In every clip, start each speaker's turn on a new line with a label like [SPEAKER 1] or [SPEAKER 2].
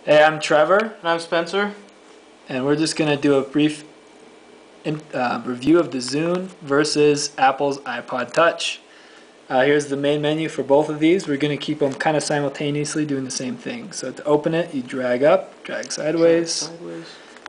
[SPEAKER 1] Hey, I'm Trevor,
[SPEAKER 2] And I'm Spencer.
[SPEAKER 1] and we're just going to do a brief review of the Zune versus Apple's iPod Touch. Here's the main menu for both of these. We're going to keep them kind of simultaneously doing the same thing. So to open it, you drag up, drag sideways.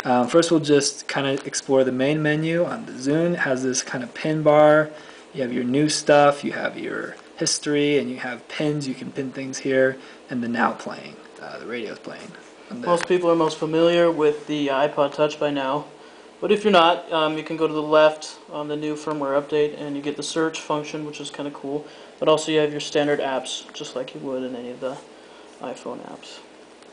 [SPEAKER 1] First, we'll just kind of explore the main menu on the Zune. It has this kind of pin bar. You have your new stuff, you have your history, and you have pins. You can pin things here, and the now playing. The radio's playing.
[SPEAKER 2] Most people are most familiar with the iPod Touch by now. But if you're not, you can go to the left on the new firmware update and you get the search function, which is kind of cool. But also you have your standard apps, just like you would in any of the iPhone apps.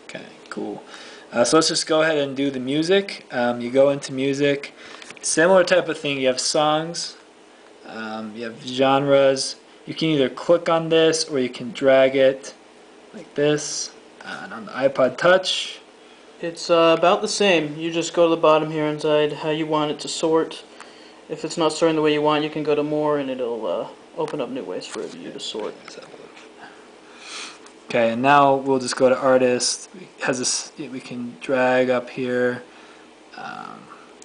[SPEAKER 1] Okay, cool. So let's just go ahead and do the music. You go into music, similar type of thing. You have songs, you have genres. You can either click on this or you can drag it like this. And on the iPod Touch,
[SPEAKER 2] It's about the same. You just go to the bottom here and decide how you want it to sort. If it's not sorting the way you want, you can go to more and it'll open up new ways for you to sort.
[SPEAKER 1] okay, and now we'll just go to artist. It has this. We can drag up here.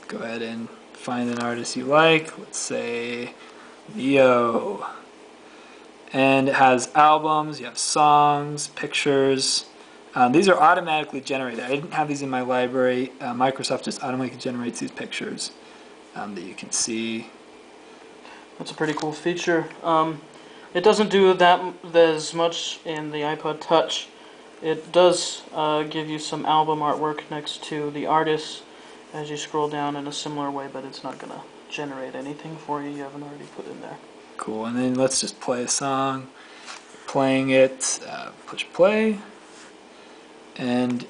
[SPEAKER 1] Go ahead and find an artist you like. Let's say Leo. And it has albums. You have songs, pictures. These are automatically generated. I didn't have these in my library. Microsoft just automatically generates these pictures that you can see.
[SPEAKER 2] That's a pretty cool feature. It doesn't do that as much in the iPod Touch. It does give you some album artwork next to the artist as you scroll down in a similar way, but it's not going to generate anything for you you haven't already put in there.
[SPEAKER 1] Cool, and then let's just play a song. Playing it, push play. And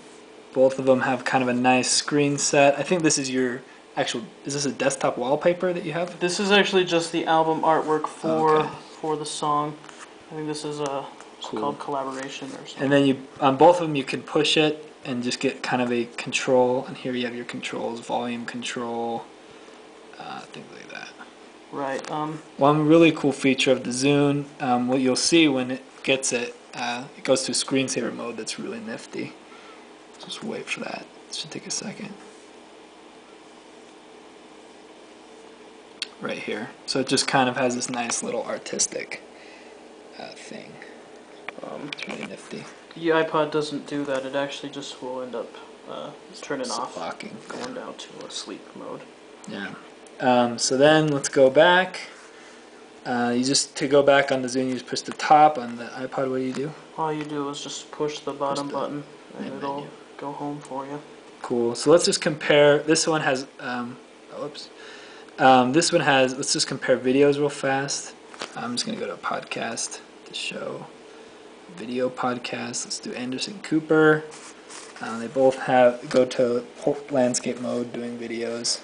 [SPEAKER 1] both of them have kind of a nice screen set. I think this is your actual, is this a desktop wallpaper that you have?
[SPEAKER 2] This is actually just the album artwork for the song. I think this is it's called Collaboration or something.
[SPEAKER 1] And then you on both of them you can push it and just get kind of a control. And here you have your controls, volume control, things like that.
[SPEAKER 2] Right.
[SPEAKER 1] One really cool feature of the Zune, what you'll see when it gets it, it goes to screensaver mode. That's really nifty. Just wait for that. It should take a second. Right here. So it just kind of has this nice little artistic thing. It's really nifty.
[SPEAKER 2] The iPod doesn't do that. It actually just will end up turning off,
[SPEAKER 1] locking,
[SPEAKER 2] going down to a sleep mode.
[SPEAKER 1] Yeah. So then let's go back. You just to go back on the Zune, you just push the top. On the iPod, what do you do?
[SPEAKER 2] All you do is just push the bottom button, and it'll go home for you.
[SPEAKER 1] Cool. So let's just compare. This one has. Oops. This one has. Let's just compare videos real fast. I'm just gonna go to a podcast to show video podcast. Let's do Anderson Cooper. They both go to landscape mode doing videos.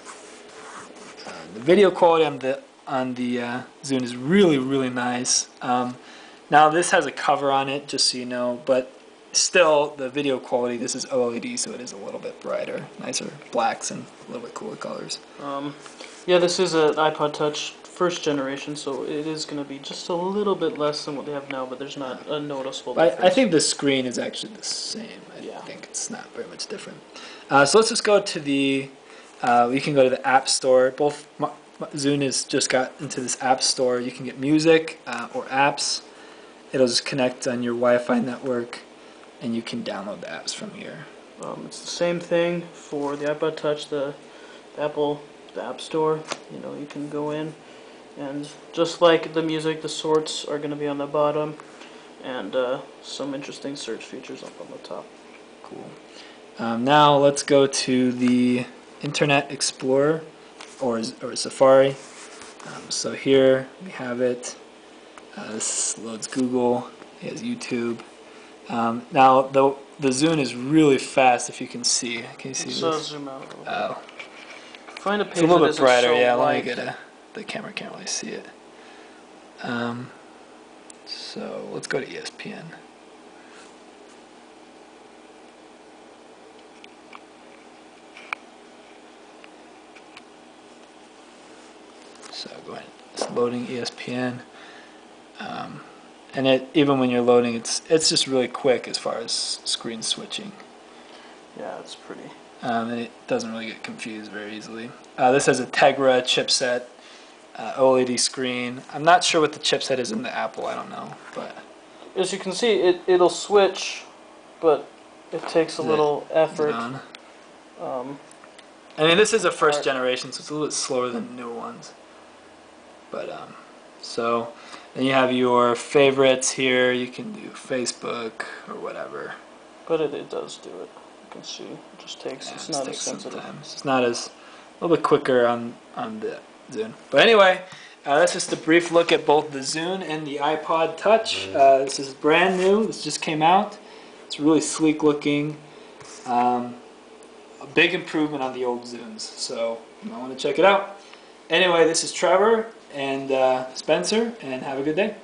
[SPEAKER 1] The video quality on the Zune is really nice. Now this has a cover on it, just so you know, but still the video quality, this is OLED, so it is a little bit brighter, nicer blacks and a little bit cooler colors.
[SPEAKER 2] Yeah, this is an iPod Touch first generation, so it is going to be just a little bit less than what they have now, but there's not a noticeable difference.
[SPEAKER 1] I think the screen is actually the same. I think it's not very much different. So let's just go to the, we can go to the App Store. Both Zune has just got into this App Store. You can get music or apps. It'll just connect on your Wi-Fi network, and you can download the apps from here.
[SPEAKER 2] It's the same thing for the iPod Touch, the Apple, the App Store. You know, you can go in, and just like the music, the sorts are going to be on the bottom, and some interesting search features up on the top.
[SPEAKER 1] Cool. Now let's go to the Internet Explorer or Safari. So here we have it. This loads Google. It has YouTube. Now the Zune is really fast. If you can see, can you see
[SPEAKER 2] So
[SPEAKER 1] this?
[SPEAKER 2] zoom out a little bit.
[SPEAKER 1] Oh,
[SPEAKER 2] Find a page
[SPEAKER 1] it's a little
[SPEAKER 2] that
[SPEAKER 1] bit
[SPEAKER 2] isn't
[SPEAKER 1] brighter.
[SPEAKER 2] so
[SPEAKER 1] Yeah, let
[SPEAKER 2] light.
[SPEAKER 1] me get the camera can't really see it. So let's go to ESPN. So go ahead. It's loading ESPN. And even when you're loading, it's just really quick as far as screen switching.
[SPEAKER 2] Yeah, it's pretty.
[SPEAKER 1] And it doesn't really get confused very easily. This has a Tegra chipset, OLED screen. I'm not sure what the chipset is in the Apple. I don't know, but
[SPEAKER 2] As you can see, it'll switch, but it takes a little
[SPEAKER 1] is it
[SPEAKER 2] effort.
[SPEAKER 1] on?
[SPEAKER 2] Um,
[SPEAKER 1] I mean, this is a first generation, so it's a little bit slower than newer ones. But so then you have your favorites here. You can do Facebook or whatever.
[SPEAKER 2] but it does do it. You can see it just takes.
[SPEAKER 1] Yeah,
[SPEAKER 2] It's
[SPEAKER 1] it
[SPEAKER 2] not as
[SPEAKER 1] takes some
[SPEAKER 2] sensitive.
[SPEAKER 1] time. It's not as a little bit quicker on the Zune. But anyway, that's just a brief look at both the Zune and the iPod Touch. This is brand new. This just came out. It's really sleek looking. A big improvement on the old Zunes. So you might want to check it out. Anyway, this is Trevor and Spencer, and have a good day.